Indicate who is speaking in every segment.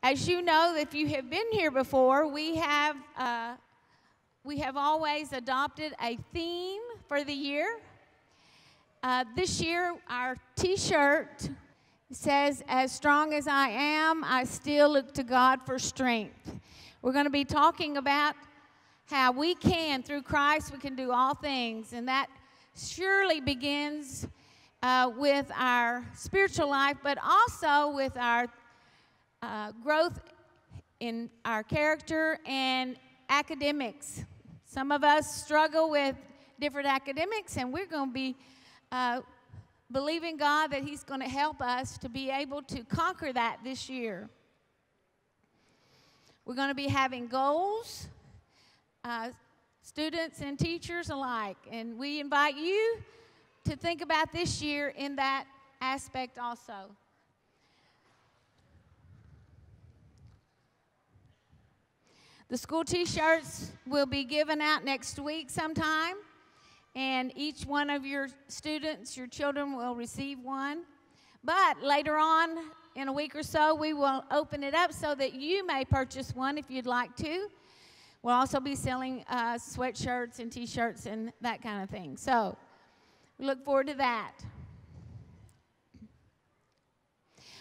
Speaker 1: As you know, if you have been here before, we have always adopted a theme for the year. This year, our T-shirt says, "As strong as I am, I still look to God for strength." We're going to be talking about how we can, through Christ, we can do all things, and that surely begins with our spiritual life, but also with our growth in our character and academics. Some of us struggle with different academics, and we're going to be believing God that He's going to help us to be able to conquer that this year. We're going to be having goals, students and teachers alike, and we invite you to think about this year in that aspect also. The school T-shirts will be given out next week sometime, and each one of your students, your children, will receive one. But later on, in a week or so, we will open it up so that you may purchase one if you'd like to. We'll also be selling sweatshirts and T-shirts and that kind of thing. So we look forward to that.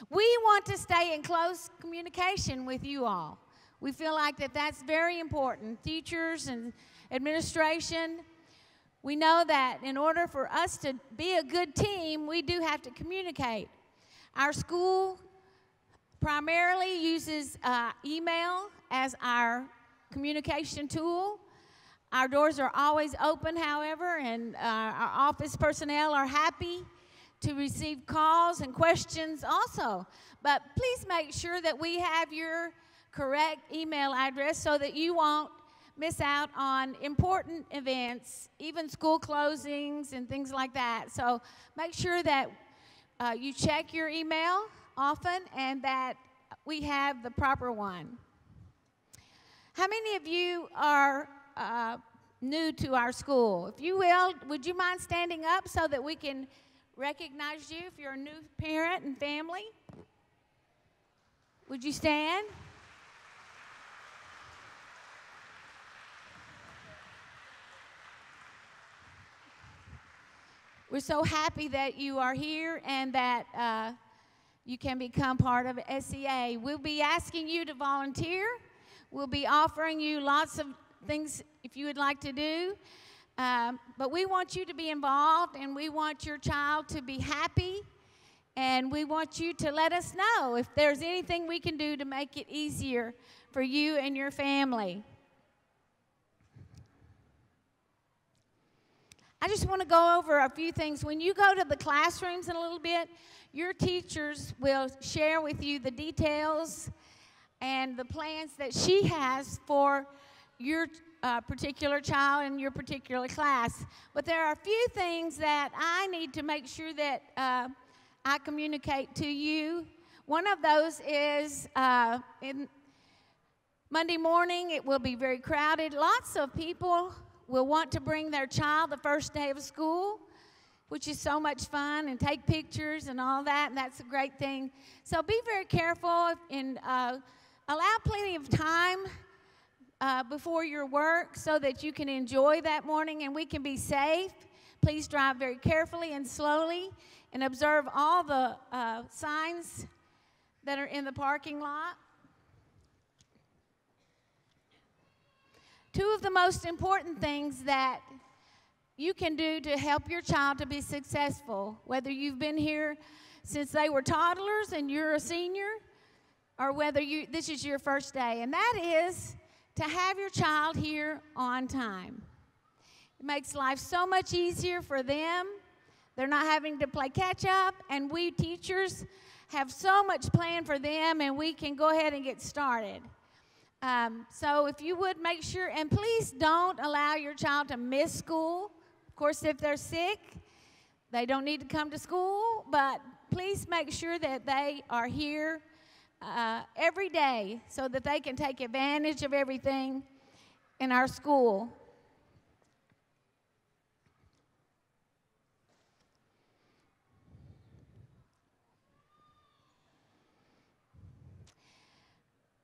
Speaker 1: We want to stay in close communication with you all. We feel like that's very important. Teachers and administration, we know that in order for us to be a good team, we do have to communicate. Our school primarily uses email as our communication tool. Our doors are always open, however, and our office personnel are happy to receive calls and questions also. But please make sure that we have your correct email address so that you won't miss out on important events, even school closings and things like that. So make sure that you check your email often and that we have the proper one. How many of you are new to our school? If you will, would you mind standing up so that we can recognize you if you're a new parent and family? Would you stand? We're so happy that you are here and that you can become part of SEA. We'll be asking you to volunteer. We'll be offering you lots of things if you would like to do. But we want you to be involved, and we want your child to be happy, and we want you to let us know if there's anything we can do to make it easier for you and your family. I just want to go over a few things. When you go to the classrooms in a little bit, your teachers will share with you the details and the plans that she has for your particular child in your particular class. But there are a few things that I need to make sure that I communicate to you. One of those is in Monday morning, it will be very crowded. Lots of people will want to bring their child the first day of school, which is so much fun, and take pictures and all that, and that's a great thing. So be very careful and allow plenty of time before your work so that you can enjoy that morning and we can be safe. Please drive very carefully and slowly and observe all the signs that are in the parking lot. Two of the most important things that you can do to help your child to be successful, whether you've been here since they were toddlers and you're a senior, or whether this is your first day, and that is to have your child here on time. It makes life so much easier for them. They're not having to play catch up, and we teachers have so much planned for them, and we can go ahead and get started. So if you would make sure, and please don't allow your child to miss school. Of course, if they're sick, they don't need to come to school, but please make sure that they are here every day so that they can take advantage of everything in our school.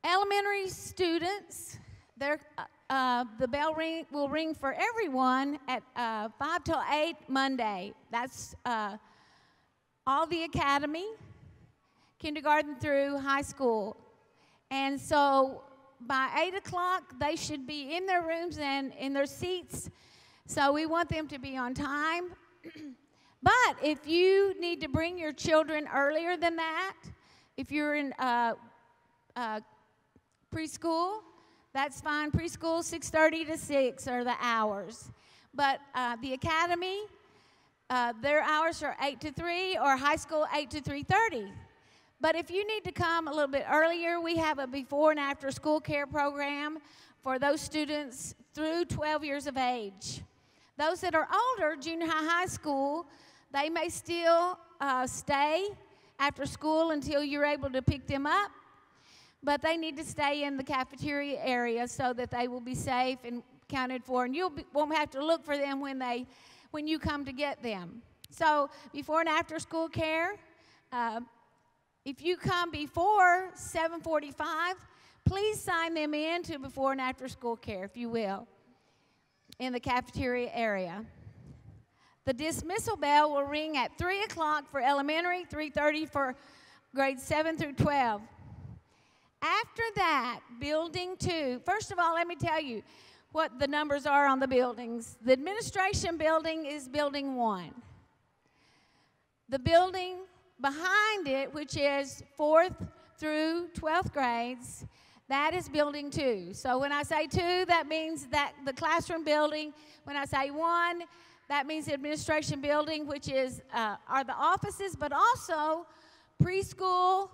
Speaker 1: Elementary students, the bell will ring for everyone at 5 till 8 Monday. That's all the academy, kindergarten through high school. And so by 8 o'clock, they should be in their rooms and in their seats. So we want them to be on time. But if you need to bring your children earlier than that, if you're in preschool, that's fine. Preschool, 6:30 to 6 are the hours. But the academy, their hours are 8 to 3, or high school, 8 to 3:30. But if you need to come a little bit earlier, we have a before and after school care program for those students through 12 years of age. Those that are older, junior high, high school, they may still stay after school until you're able to pick them up, but they need to stay in the cafeteria area so that they will be safe and counted for, and won't have to look for them when you come to get them. So before and after school care, if you come before 7:45, please sign them in to before and after school care, if you will, in the cafeteria area. The dismissal bell will ring at 3 o'clock for elementary, 3:30 for grades 7 through 12. After that, building 2, first of all, let me tell you what the numbers are on the buildings. The administration building is building 1. The building behind it, which is 4th through 12th grades, that is building 2. So when I say 2, that means that the classroom building. When I say 1, that means the administration building, which are the offices, but also preschool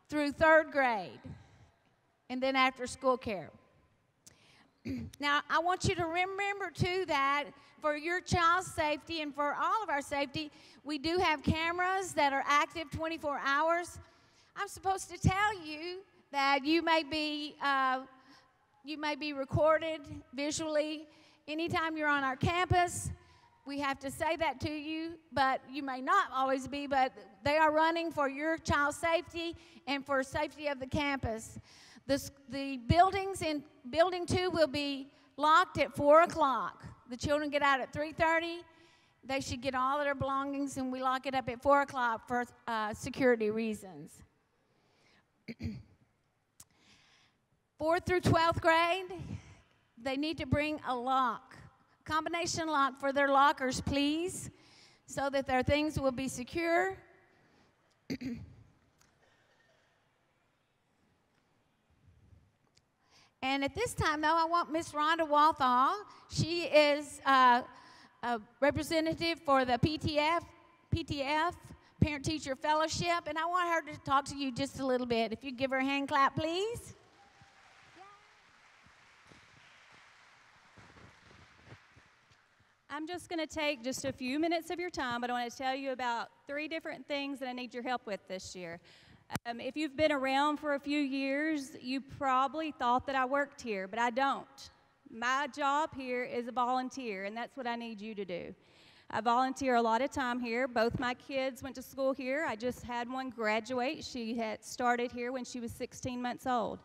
Speaker 1: through 3rd grade, and then after school care. Now, I want you to remember, too, that for your child's safety and for all of our safety, we do have cameras that are active 24 hours. I'm supposed to tell you that you may be recorded visually anytime you're on our campus. We have to say that to you, but you may not always be, but they are running for your child's safety and for safety of the campus. The buildings in building 2 will be locked at 4 o'clock. The children get out at 3:30. They should get all of their belongings, and we lock it up at 4 o'clock for security reasons. 4th through 12th grade, they need to bring a lock, combination lock for their lockers, please, so that their things will be secure. And at this time, though, I want Miss Rhonda Walthall. She is a representative for the PTF, Parent-Teacher Fellowship, and I want her to talk to you just a little bit. If you give her a hand clap, please.
Speaker 2: I'm just going to take just a few minutes of your time, but I want to tell you about 3 different things that I need your help with this year. If you've been around for a few years, you probably thought that I worked here, but I don't. My job here is a volunteer, and that's what I need you to do. I volunteer a lot of time here. Both my kids went to school here. I just had one graduate. She had started here when she was 16 months old.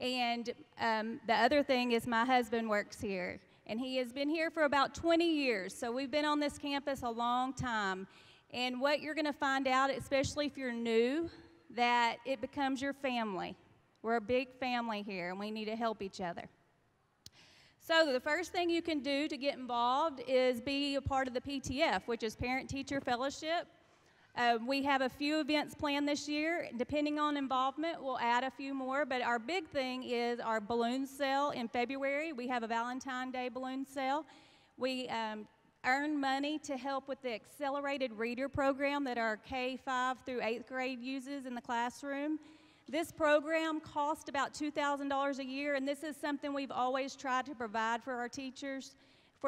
Speaker 2: And the other thing is my husband works here, and he has been here for about 20 years. So we've been on this campus a long time. And what you're going to find out, especially if you're new, that it becomes your family. We're a big family here, and we need to help each other. So the first thing you can do to get involved is be a part of the PTF, which is Parent-Teacher Fellowship. We have a few events planned this year. Depending on involvement, we'll add a few more, but our big thing is our balloon sale in February. We have a Valentine's Day balloon sale. We earn money to help with the accelerated reader program that our K-5 through 8th grade uses in the classroom. This program costs about $2,000 a year, and this is something we've always tried to provide for our teachers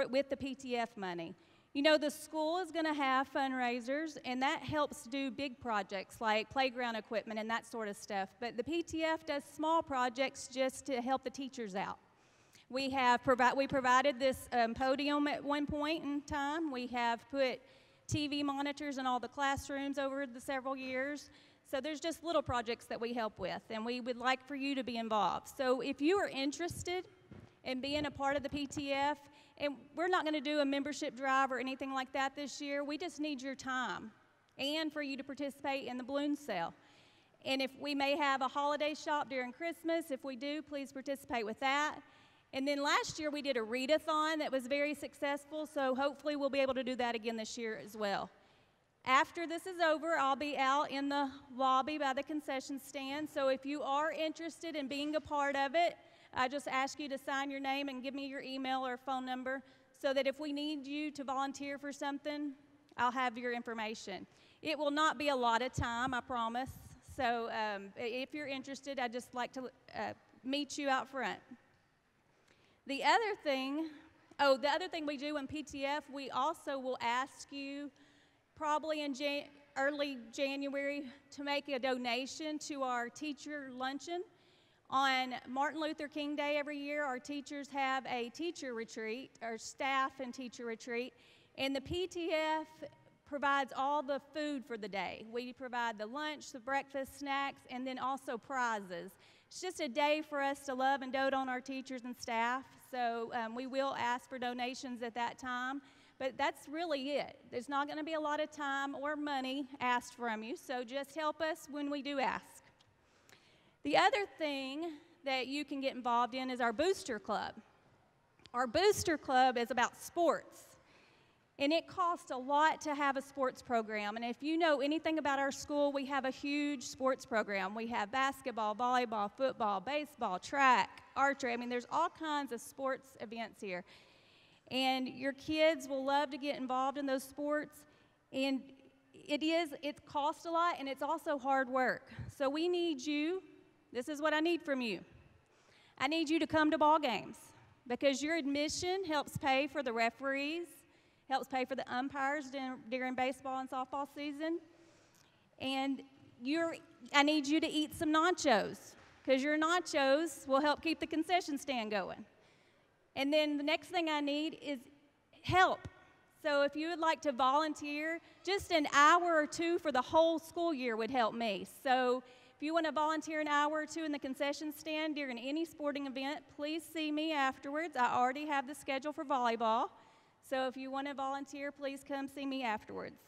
Speaker 2: with the PTF money. You know, the school is going to have fundraisers, and that helps do big projects like playground equipment and that sort of stuff. But the PTF does small projects just to help the teachers out. We provided this podium at one point in time. We have put TV monitors in all the classrooms over the several years. So there's just little projects that we help with, and we would like for you to be involved. So if you are interested in being a part of the PTF, and we're not going to do a membership drive or anything like that this year, we just need your time and for you to participate in the balloon sale. And if we may have a holiday shop during Christmas, if we do, please participate with that. And then last year we did a readathon that was very successful, so hopefully we'll be able to do that again this year as well. After this is over, I'll be out in the lobby by the concession stand, so if you are interested in being a part of it, I just ask you to sign your name and give me your email or phone number so that if we need you to volunteer for something, I'll have your information. It will not be a lot of time, I promise. So if you're interested, I'd just like to meet you out front. The other thing we do in PTF, we also will ask you probably in early January to make a donation to our teacher luncheon. On Martin Luther King Day every year, our teachers have a teacher retreat, or staff and teacher retreat, and the PTF provides all the food for the day. We provide the lunch, the breakfast, snacks, and then also prizes. It's just a day for us to love and dote on our teachers and staff, so we will ask for donations at that time, but that's really it. There's not going to be a lot of time or money asked from you, so just help us when we do ask. The other thing that you can get involved in is our Booster Club. Our Booster Club is about sports, and it costs a lot to have a sports program. And if you know anything about our school, we have a huge sports program. We have basketball, volleyball, football, baseball, track, archery. I mean, there's all kinds of sports events here. And your kids will love to get involved in those sports, and it costs a lot, and it's also hard work. So we need you. This is what I need from you. I need you to come to ball games because your admission helps pay for the referees, helps pay for the umpires during baseball and softball season. And I need you to eat some nachos because your nachos will help keep the concession stand going. And then the next thing I need is help. So if you would like to volunteer, just an hour or two for the whole school year would help me. So if you want to volunteer an hour or two in the concession stand during any sporting event, please see me afterwards. I already have the schedule for volleyball. So if you want to volunteer, please come see me afterwards.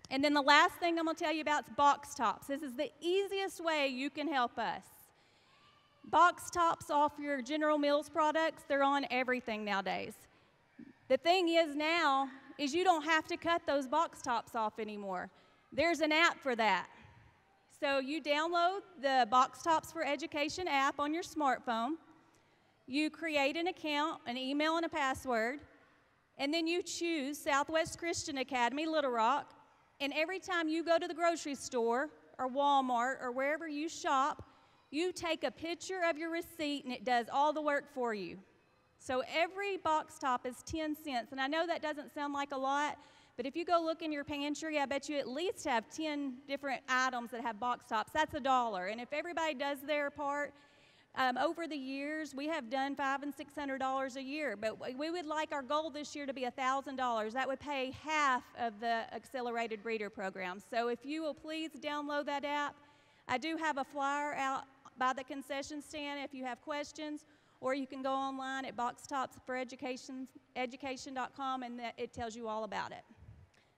Speaker 2: And then the last thing I'm going to tell you about is box tops. This is the easiest way you can help us. Box tops off your General Mills products, they're on everything nowadays. The thing is now is you don't have to cut those box tops off anymore. There's an app for that. So you download the Box Tops for Education app on your smartphone. You create an account, an email, and a password. And then you choose Southwest Christian Academy, Little Rock. And every time you go to the grocery store or Walmart or wherever you shop, you take a picture of your receipt and it does all the work for you. So every box top is 10 cents. And I know that doesn't sound like a lot, but if you go look in your pantry, I bet you at least have 10 different items that have box tops. That's $1. And if everybody does their part, over the years, we have done $500 and $600 a year. But we would like our goal this year to be $1,000. That would pay half of the Accelerated Reader program. So if you will please download that app. I do have a flyer out by the concession stand if you have questions, or you can go online at boxtopsforeducation.com and it tells you all about it.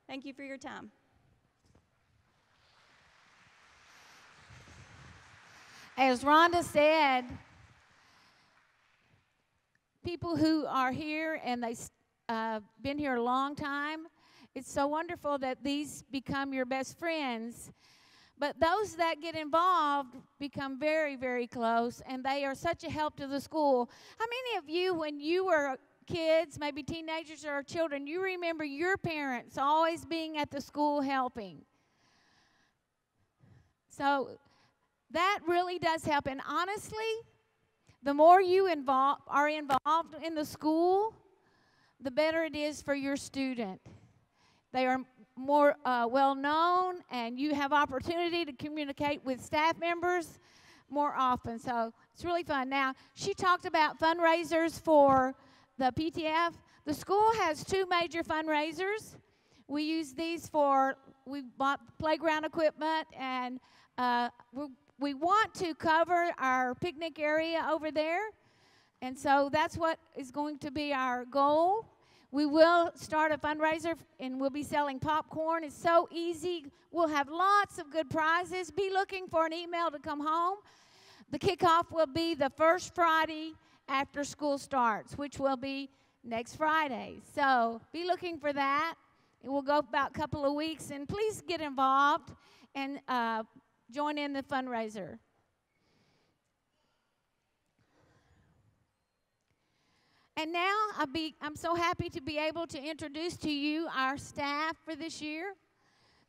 Speaker 2: Thank you for your time.
Speaker 1: As Rhonda said, people who are here and they've been here a long time, it's so wonderful that these become your best friends. But those that get involved become very, very close, and they are such a help to the school. How many of you, when you were kids, maybe teenagers or children, you remember your parents always being at the school helping? So that really does help. And honestly, the more you are involved in the school, the better it is for your student. They are more well-known, and you have opportunity to communicate with staff members more often. So it's really fun. Now, she talked about fundraisers for the PTF. The school has two major fundraisers. We use these for we bought playground equipment, and we want to cover our picnic area over there. And so that's what is going to be our goal. We will start a fundraiser, and we'll be selling popcorn. It's so easy. We'll have lots of good prizes. Be looking for an email to come home. The kickoff will be the first Friday after school starts, which will be next Friday. So be looking for that. It will go about a couple of weeks, and please get involved and join in the fundraiser. And now I'm so happy to be able to introduce to you our staff for this year.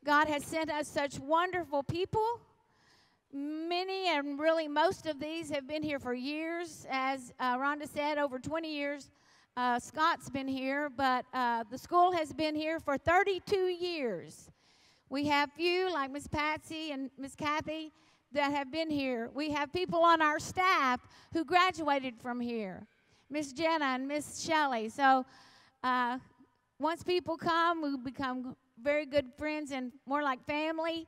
Speaker 1: God has sent us such wonderful people. Many and really most of these have been here for years. As Rhonda said, over 20 years. Scott's been here, but the school has been here for 32 years. We have few like Miss Patsy and Miss Kathy that have been here. We have people on our staff who graduated from here. Miss Jenna and Miss Shelley. So once people come, we become very good friends and more like family.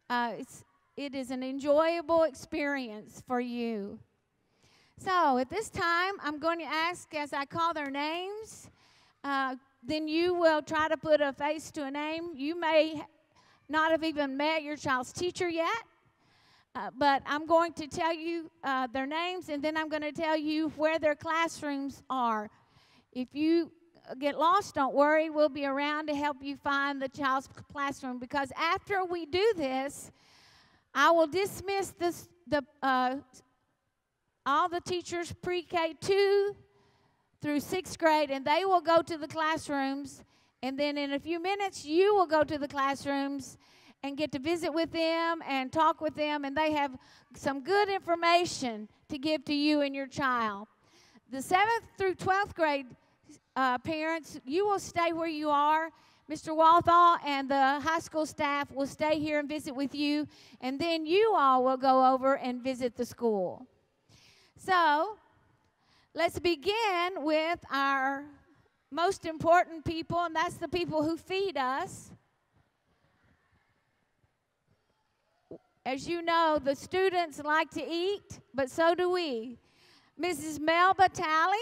Speaker 1: It is an enjoyable experience for you. So at this time, I'm going to ask, as I call their names, then you will try to put a face to a name. You may not have even met your child's teacher yet. But I'm going to tell you their names, and then I'm going to tell you where their classrooms are. If you get lost, don't worry. We'll be around to help you find the child's classroom, because after we do this, I will dismiss all the teachers pre-K 2 through 6th grade, and they will go to the classrooms. And then in a few minutes, you will go to the classrooms and get to visit with them and talk with them, and they have some good information to give to you and your child. The 7th through 12th grade parents, you will stay where you are. Mr. Walthall and the high school staff will stay here and visit with you, and then you all will go over and visit the school. So let's begin with our most important people, and that's the people who feed us. As you know, the students like to eat, but so do we. Mrs. Melba Talley.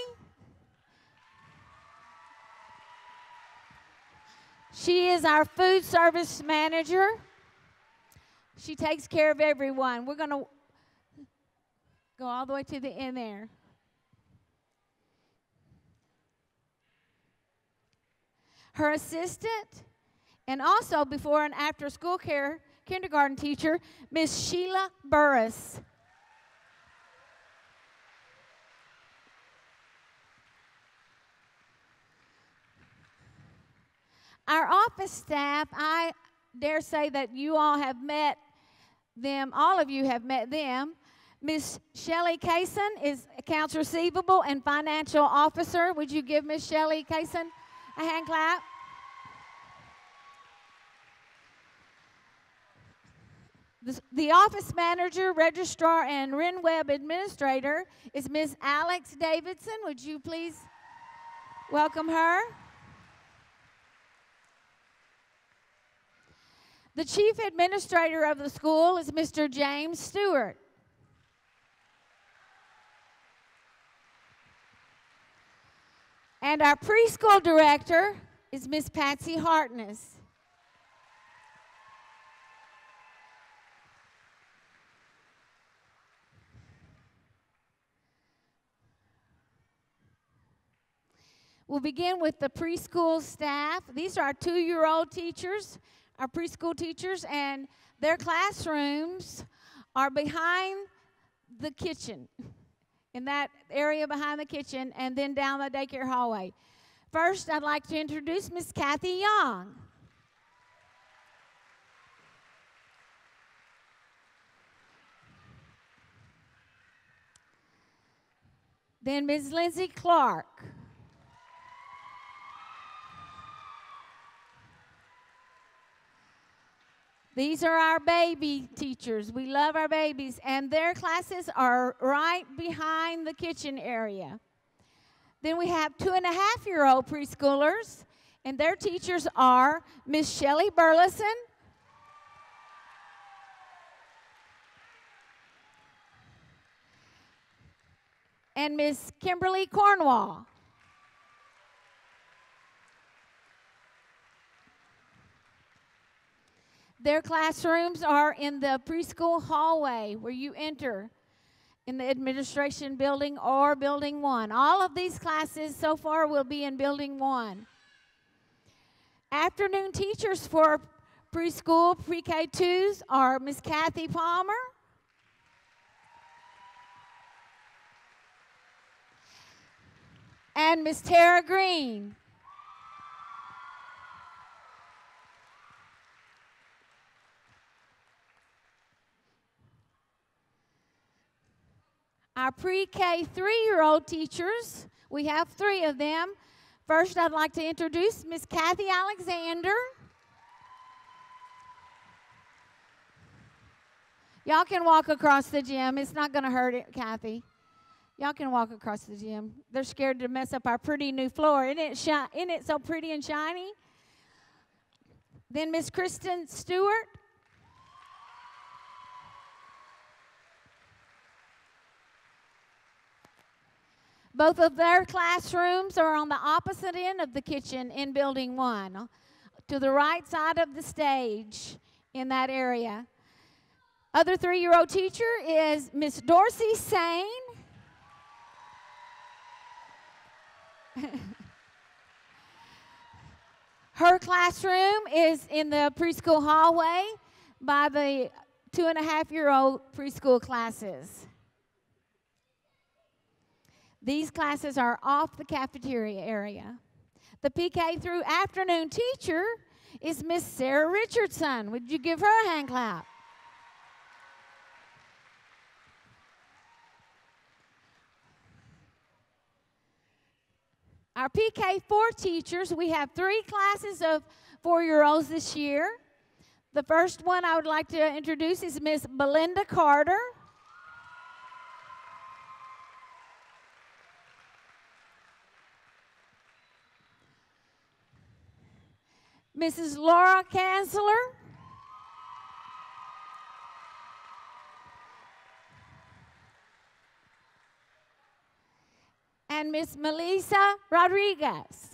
Speaker 1: She is our food service manager. She takes care of everyone. We're going to go all the way to the end there. Her assistant, and also before and after school care kindergarten teacher, Miss Sheila Burris. Our office staff, I dare say that you all have met them, all of you have met them. Miss Shelley Kaysen is Accounts Receivable and Financial Officer. Would you give Miss Shelley Kaysen a hand clap? The office manager, registrar, and RenWeb administrator is Miss Alex Davidson. Would you please welcome her? The chief administrator of the school is Mr. James Stewart. And our preschool director is Miss Patsy Hartness. We'll begin with the preschool staff. These are our 2-year-old teachers, our preschool teachers, and their classrooms are behind the kitchen, in that area behind the kitchen, and then down the daycare hallway. First, I'd like to introduce Miss Kathy Young. Then Ms. Lindsay Clark. These are our baby teachers. We love our babies, and their classes are right behind the kitchen area. Then we have 2.5-year-old preschoolers, and their teachers are Miss Shelley Burleson and Miss Kimberly Cornwall. Their classrooms are in the preschool hallway where you enter in the administration building or building 1. All of these classes so far will be in building 1. Afternoon teachers for preschool pre-K2s are Miss Kathy Palmer, and Miss Tara Green. Our pre-K 3-year-old teachers, we have 3 of them. First, I'd like to introduce Miss Kathy Alexander. Y'all can walk across the gym. It's not going to hurt it, Kathy. Y'all can walk across the gym. They're scared to mess up our pretty new floor. Isn't it so pretty and shiny? Then Miss Kristen Stewart. Both of their classrooms are on the opposite end of the kitchen in Building 1, to the right side of the stage in that area. Other 3-year-old teacher is Miss Dorsey Sane. Her classroom is in the preschool hallway by the 2.5-year-old preschool classes. These classes are off the cafeteria area. The PK through afternoon teacher is Miss Sarah Richardson. Would you give her a hand clap? Our PK4 teachers, we have 3 classes of 4-year-olds this year. The first one I would like to introduce is Miss Belinda Carter. Mrs. Laura Kanzler. And Miss Melissa Rodriguez.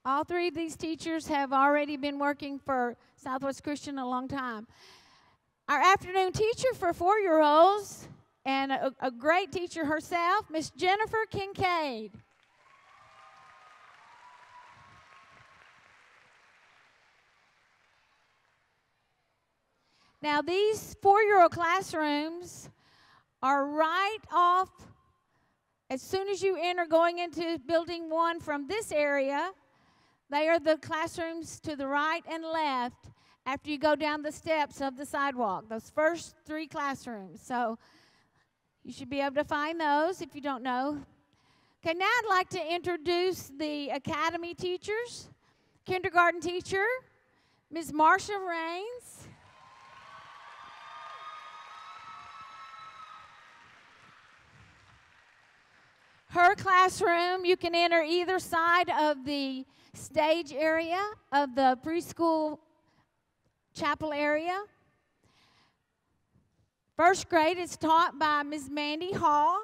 Speaker 1: All 3 of these teachers have already been working for Southwest Christian a long time. Our afternoon teacher for 4-year-olds, and a great teacher herself, Miss Jennifer Kincaid. Now, these 4-year-old classrooms are right off, as soon as you enter going into Building 1 from this area. They are the classrooms to the right and left after you go down the steps of the sidewalk, those first 3 classrooms. So you should be able to find those if you don't know. Okay, now I'd like to introduce the academy teachers. Kindergarten teacher, Ms. Marsha Raines. Her classroom, you can enter either side of the stage area of the preschool chapel area. First grade is taught by Ms. Mandy Hall.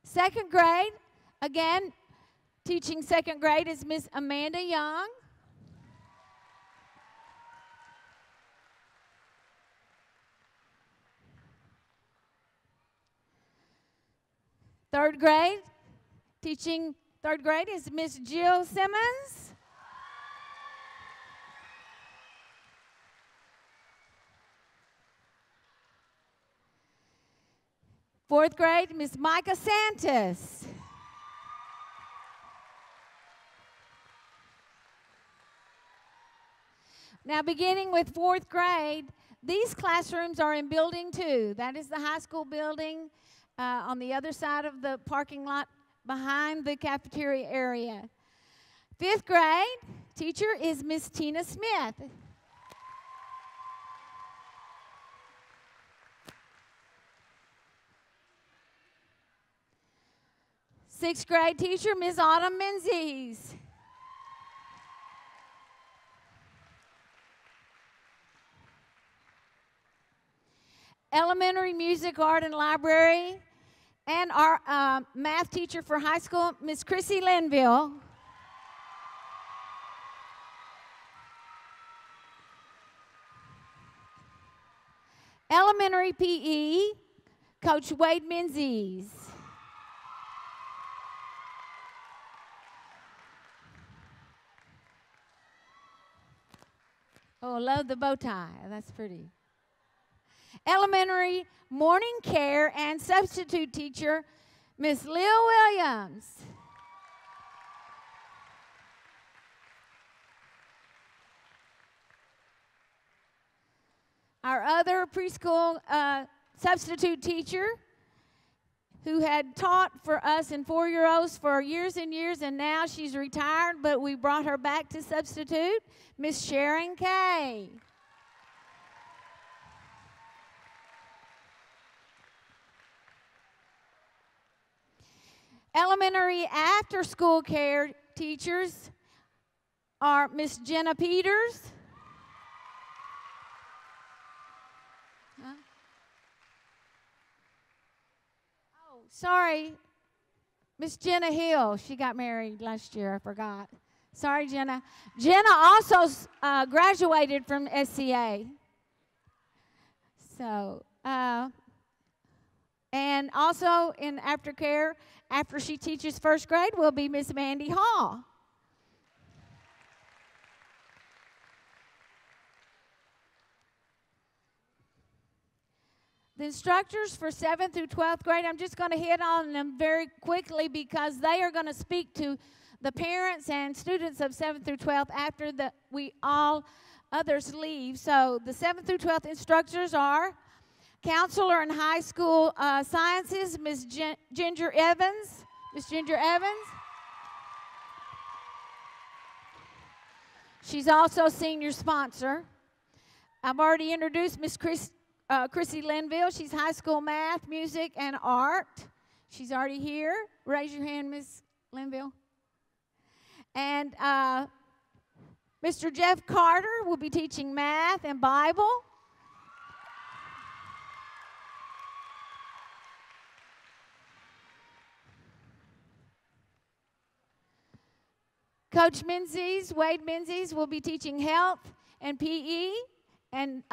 Speaker 1: Second grade, again, teaching second grade is Ms. Amanda Young. Third grade, teaching third grade is Miss Jill Simmons. Fourth grade, Miss Micah Santos. Now, beginning with fourth grade, these classrooms are in Building 2. That is the high school building on the other side of the parking lot behind the cafeteria area. Fifth grade teacher is Miss Tina Smith. Sixth grade teacher, Ms. Autumn Menzies. Elementary music, art, and library, and our math teacher for high school, Ms. Chrissy Linville. Elementary PE, Coach Wade Menzies. Oh, I love the bow tie. That's pretty. Elementary morning care and substitute teacher, Miss Lil Williams. Our other preschool substitute teacher who had taught for us in 4-year-olds for years and years, and now she's retired, but we brought her back to substitute, Miss Sharon Kay. Elementary after-school care teachers are Miss Jenna Peters. Oh, sorry, Miss Jenna Hill. She got married last year. I forgot. Sorry, Jenna. Jenna also graduated from SCA. So, and also in aftercare, after she teaches first grade, will be Miss Mandy Hall. The instructors for 7th through 12th grade, I'm just going to hit on them very quickly because they are going to speak to the parents and students of 7th through 12th after we all others leave. So the 7th through 12th instructors are counselor in high school sciences, Miss Ginger Evans. Miss Ginger Evans. She's also senior sponsor. I've already introduced Miss Chrissy Linville. She's high school math, music, and art. She's already here. Raise your hand, Miss Linville. And Mr. Jeff Carter will be teaching math and Bible. Coach Menzies, Wade Menzies, will be teaching health and PE, and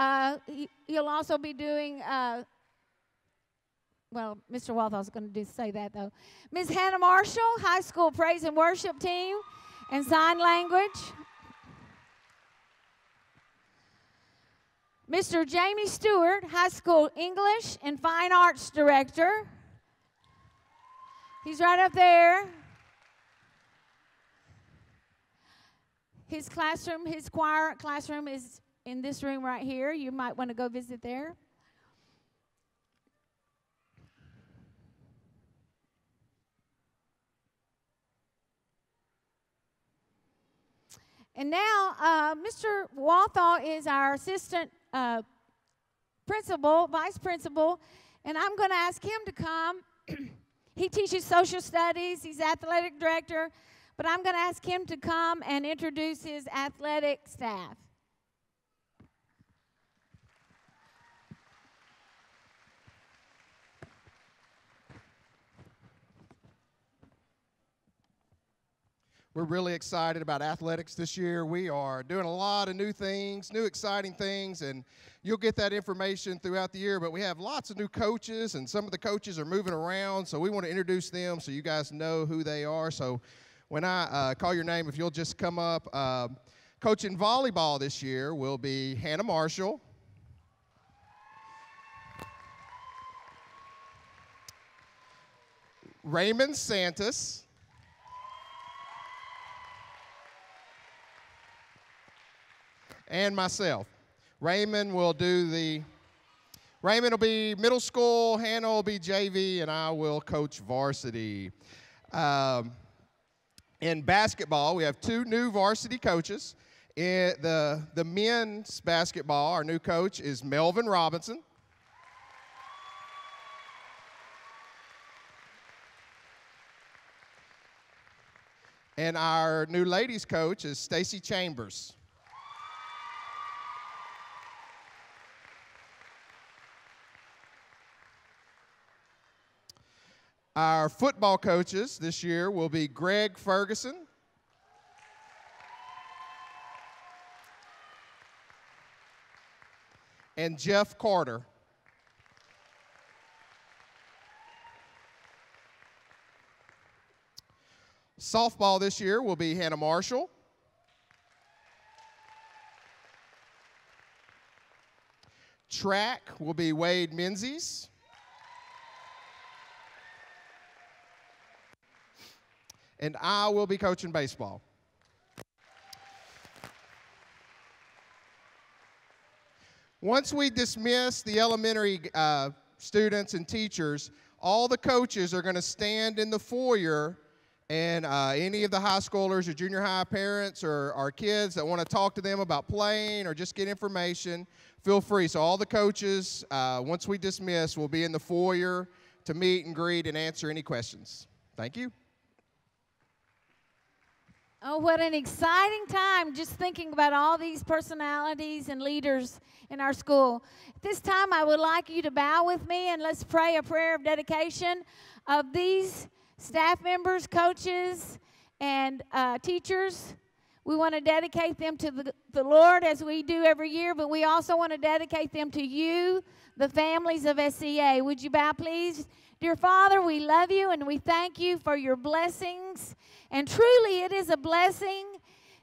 Speaker 1: he'll also be doing, well, Mr. Walthall's going to say that, though. Ms. Hannah Marshall, high school praise and worship team and sign language. Mr. Jamie Stewart, high school English and fine arts director. He's right up there. His classroom, his choir classroom is in this room right here. You might want to go visit there. And now, Mr. Walthall is our assistant principal, vice principal, and I'm going to ask him to come. He teaches social studies. He's athletic director. But I'm going to ask him to come and introduce his athletic staff.
Speaker 3: We're really excited about athletics this year. We are doing a lot of new things, new exciting things, and you'll get that information throughout the year. But we have lots of new coaches, and some of the coaches are moving around, so we want to introduce them so you guys know who they are. So when I call your name, if you'll just come up. Coaching volleyball this year will be Hannah Marshall. Raymond Santos. And myself. Raymond will be middle school, Hannah will be JV, and I will coach varsity. In basketball, we have 2 new varsity coaches. In the men's basketball, our new coach is Melvin Robinson. And our new ladies coach is Stacy Chambers. Our football coaches this year will be Greg Ferguson, and Jeff Carter. Softball this year will be Hannah Marshall. Track will be Wade Menzies. And I will be coaching baseball. Once we dismiss the elementary students and teachers, all the coaches are going to stand in the foyer, and any of the high schoolers or junior high parents or our kids that want to talk to them about playing or just get information, feel free. So all the coaches, once we dismiss, will be in the foyer to meet and greet and answer any questions. Thank you.
Speaker 1: Oh, what an exciting time just thinking about all these personalities and leaders in our school. At this time, I would like you to bow with me and let's pray a prayer of dedication of these staff members, coaches, and teachers. We want to dedicate them to the Lord as we do every year, but we also want to dedicate them to you, the families of SCA. Would you bow, please? Dear Father, we love you and we thank you for your blessings. And truly, it is a blessing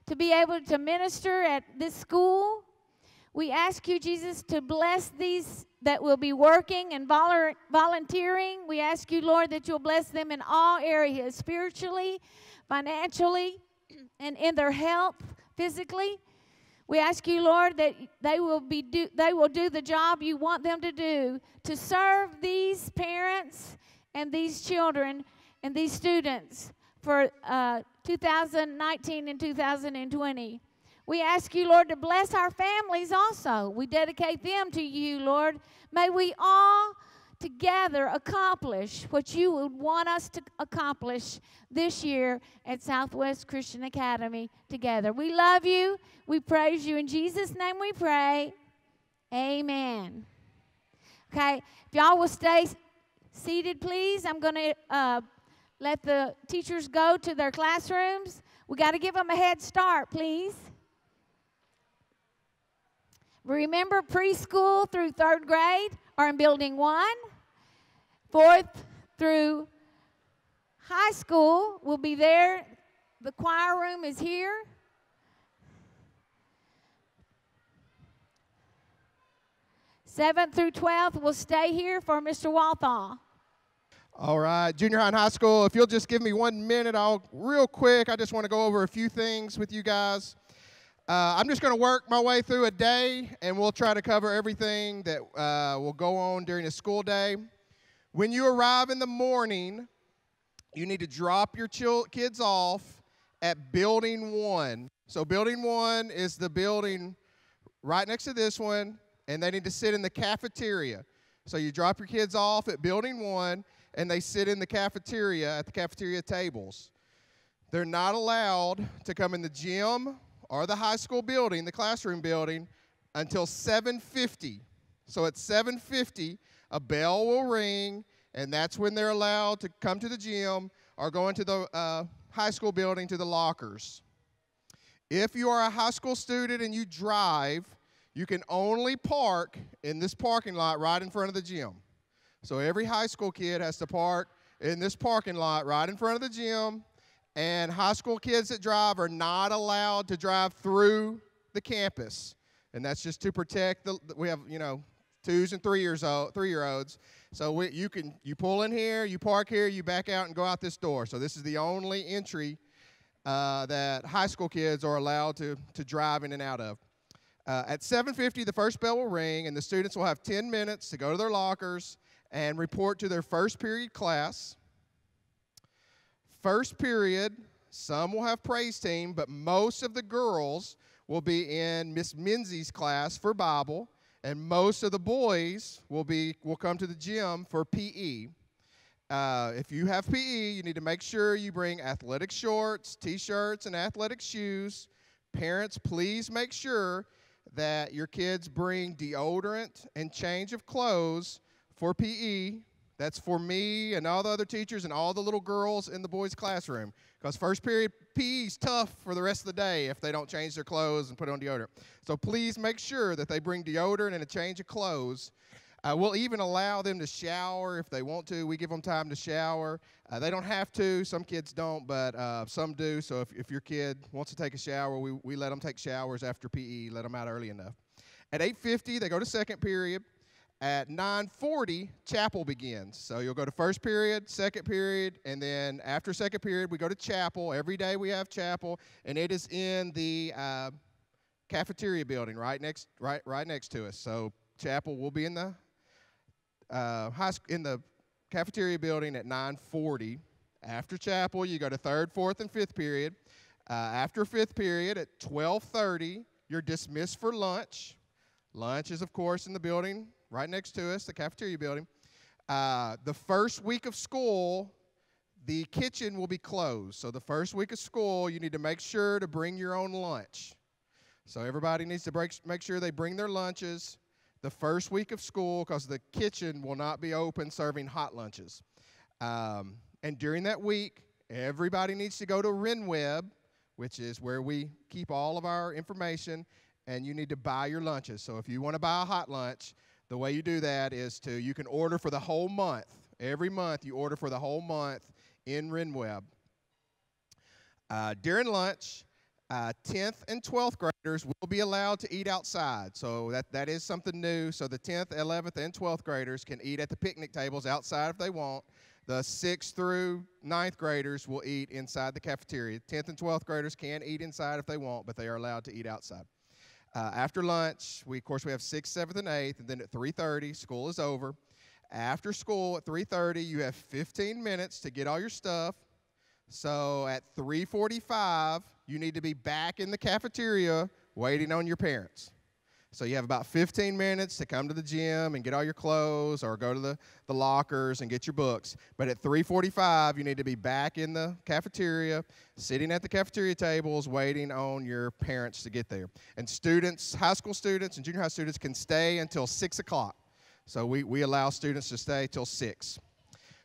Speaker 1: to be able to minister at this school. We ask you, Jesus, to bless these that will be working and volunteering. We ask you, Lord, that you'll bless them in all areas, spiritually, financially, and in their health, physically. We ask you, Lord, that they will do the job you want them to do, to serve these parents and these children and these students for 2019 and 2020. We ask you, Lord, to bless our families also. We dedicate them to you, Lord. May we all together accomplish what you would want us to accomplish this year at Southwest Christian Academy together. We love you. We praise you. In Jesus' name we pray. Amen. Okay, if y'all will stay seated, please. I'm going to let the teachers go to their classrooms. We got to give them a head start, please. Remember, preschool through 3rd grade are in Building 1. 4th through high school will be there. The choir room is here. Seventh through 12th will stay here for Mr. Walthall.
Speaker 3: All right, junior high and high school, if you'll just give me 1 minute, real quick, I just want to go over a few things with you guys. I'm just going to work my way through a day, and we'll try to cover everything that will go on during the school day. When you arrive in the morning, you need to drop your kids off at Building 1. So Building 1 is the building right next to this one, and they need to sit in the cafeteria. So you drop your kids off at Building 1, and they sit in the cafeteria at the cafeteria tables. They're not allowed to come in the gym or the high school building, the classroom building, until 7:50. So at 7:50, a bell will ring, and that's when they're allowed to come to the gym or go into the high school building to the lockers. If you are a high school student and you drive, you can only park in this parking lot right in front of the gym. So every high school kid has to park in this parking lot right in front of the gym, and high school kids that drive are not allowed to drive through the campus. And that's just to protect we have, 2s and 3-year-olds. So you pull in here, you park here, you back out and go out this door. So this is the only entry that high school kids are allowed to drive in and out of. At 7:50, the first bell will ring, and the students will have 10 minutes to go to their lockers and report to their first period class. First period, some will have praise team, but most of the girls will be in Miss Menzies' class for Bible, and most of the boys will come to the gym for PE. if you have PE, you need to make sure you bring athletic shorts, T-shirts, and athletic shoes. Parents, please make sure that your kids bring deodorant and change of clothes for PE. That's for me and all the other teachers and all the little girls in the boys' classroom. Because first period PE is tough for the rest of the day if they don't change their clothes and put on deodorant. So please make sure that they bring deodorant and a change of clothes. We'll even allow them to shower if they want to. We give them time to shower. They don't have to. Some kids don't, but some do. So if your kid wants to take a shower, we let them take showers after PE, let them out early enough. At 8:50, they go to second period. At 9:40, chapel begins. So you'll go to first period, second period, and then after second period, we go to chapel. Every day we have chapel, and it is in the cafeteria building right next to us. So chapel will be in the in the cafeteria building at 9:40. After chapel, you go to third, fourth, and fifth period. After fifth period at 12:30, you're dismissed for lunch. Lunch is, of course, in the building right next to us, the cafeteria building. The first week of school, the kitchen will be closed. So the first week of school, you need to make sure to bring your own lunch. So everybody needs to make sure they bring their lunches the first week of school, because the kitchen will not be open serving hot lunches. And during that week, everybody needs to go to RenWeb, which is where we keep all of our information, and you need to buy your lunches. So if you want to buy a hot lunch, the way you do that is you can order for the whole month. Every month you order for the whole month in RenWeb. During lunch, 10th and 12th graders will be allowed to eat outside. So that is something new. So the 10th, 11th, and 12th graders can eat at the picnic tables outside if they want. The 6th through 9th graders will eat inside the cafeteria. 10th and 12th graders can eat inside if they want, but they are allowed to eat outside. After lunch, of course, we have 6th, 7th, and 8th, and then at 3:30, school is over. After school at 3:30, you have 15 minutes to get all your stuff. So at 3:45, you need to be back in the cafeteria waiting on your parents. So you have about 15 minutes to come to the gym and get all your clothes, or go to the lockers and get your books. But at 3:45, you need to be back in the cafeteria, sitting at the cafeteria tables, waiting on your parents to get there. And students, high school students and junior high students, can stay until 6 o'clock. So we allow students to stay till 6.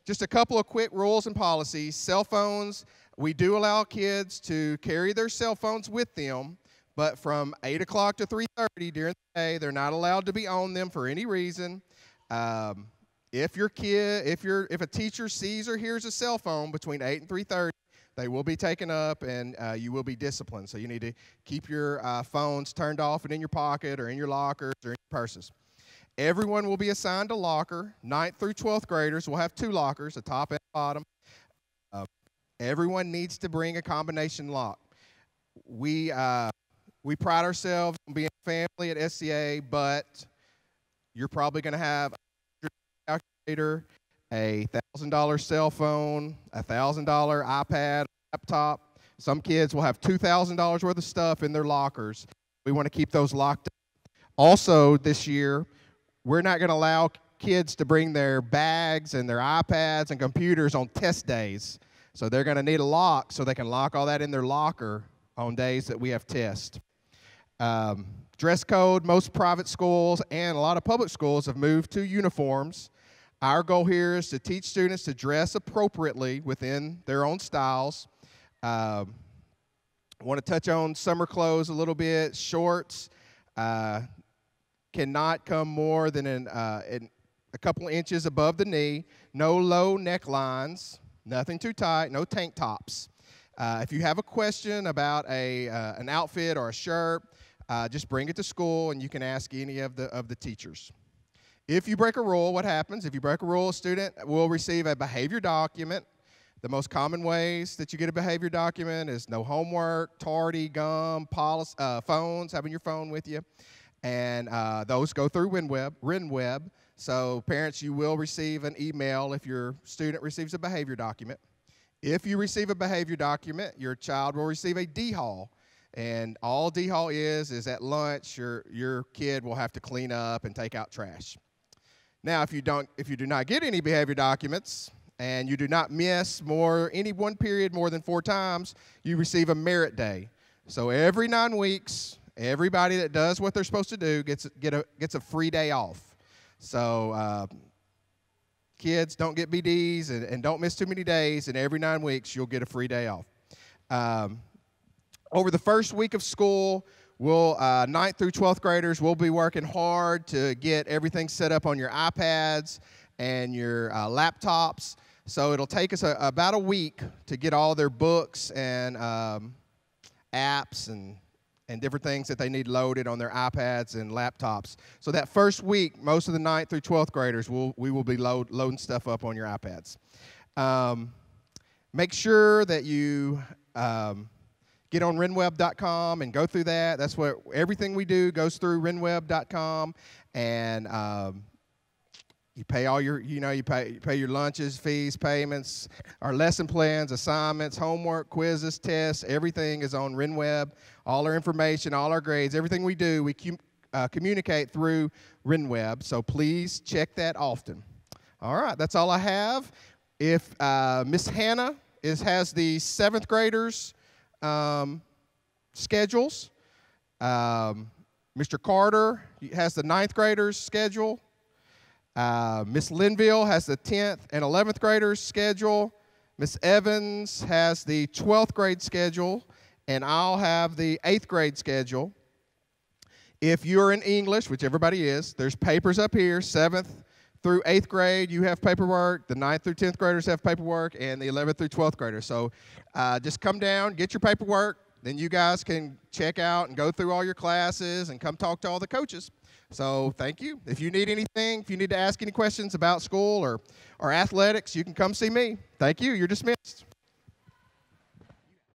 Speaker 3: Just a couple of quick rules and policies. Cell phones, we do allow kids to carry their cell phones with them, but from 8 o'clock to 3:30 during the day, they're not allowed to be on them for any reason. If a teacher sees or hears a cell phone between 8 and 3:30, they will be taken up, and you will be disciplined. So you need to keep your phones turned off and in your pocket or in your lockers or in your purses. Everyone will be assigned a locker. 9th through 12th graders will have 2 lockers, a top and a bottom. Everyone needs to bring a combination lock. We pride ourselves on being a family at SCA, but you're probably going to have a calculator, a $1,000 cell phone, a $1,000 iPad, laptop. Some kids will have $2,000 worth of stuff in their lockers. We want to keep those locked up. Also, this year, we're not going to allow kids to bring their bags and their iPads and computers on test days. So they're going to need a lock so they can lock all that in their locker on days that we have tests. Dress code, most private schools and a lot of public schools have moved to uniforms. Our goal here is to teach students to dress appropriately within their own styles. I want to touch on summer clothes a little bit. Shorts cannot come more than a couple inches above the knee. No low necklines, nothing too tight, no tank tops. If you have a question about an outfit or a shirt, just bring it to school and you can ask any of the teachers. If you break a rule, what happens? If you break a rule, a student will receive a behavior document. The most common ways that you get a behavior document is no homework, tardy, gum, phones, having your phone with you. And those go through RenWeb. So parents, you will receive an email if your student receives a behavior document. If you receive a behavior document, your child will receive a D-Haul. And all D-Haul is at lunch, your kid will have to clean up and take out trash. Now, if you do not get any behavior documents, and you do not miss any one period more than 4 times, you receive a merit day. So every 9 weeks, everybody that does what they're supposed to do gets a free day off. So kids, don't get BDs and don't miss too many days, and every 9 weeks you'll get a free day off. Over the first week of school, 9th through 12th graders, we'll be working hard to get everything set up on your iPads and your laptops. So it'll take us about a week to get all their books and apps and different things that they need loaded on their iPads and laptops. So that first week, most of the 9th through 12th graders, we will be loading stuff up on your iPads. Make sure that you get on renweb.com and go through that. That's what everything we do goes through renweb.com, and you pay all your, you pay your lunches, fees, payments, our lesson plans, assignments, homework, quizzes, tests. Everything is on RenWeb. All our information, all our grades, everything we do, we communicate through RenWeb. So please check that often. All right, that's all I have. If Miss Hannah has the 7th graders schedules, Mr. Carter has the 9th graders schedule. Miss Linville has the 10th and 11th graders schedule. Miss Evans has the 12th grade schedule, and I'll have the 8th grade schedule. If you're in English, which everybody is, there's papers up here. 7th through 8th grade, you have paperwork. The 9th through 10th graders have paperwork, and the 11th through 12th graders. So just come down, get your paperwork. Then you guys can check out and go through all your classes and come talk to all the coaches. So thank you. If you need anything, if you need to ask any questions about school or athletics, you can come see me. Thank you. You're dismissed.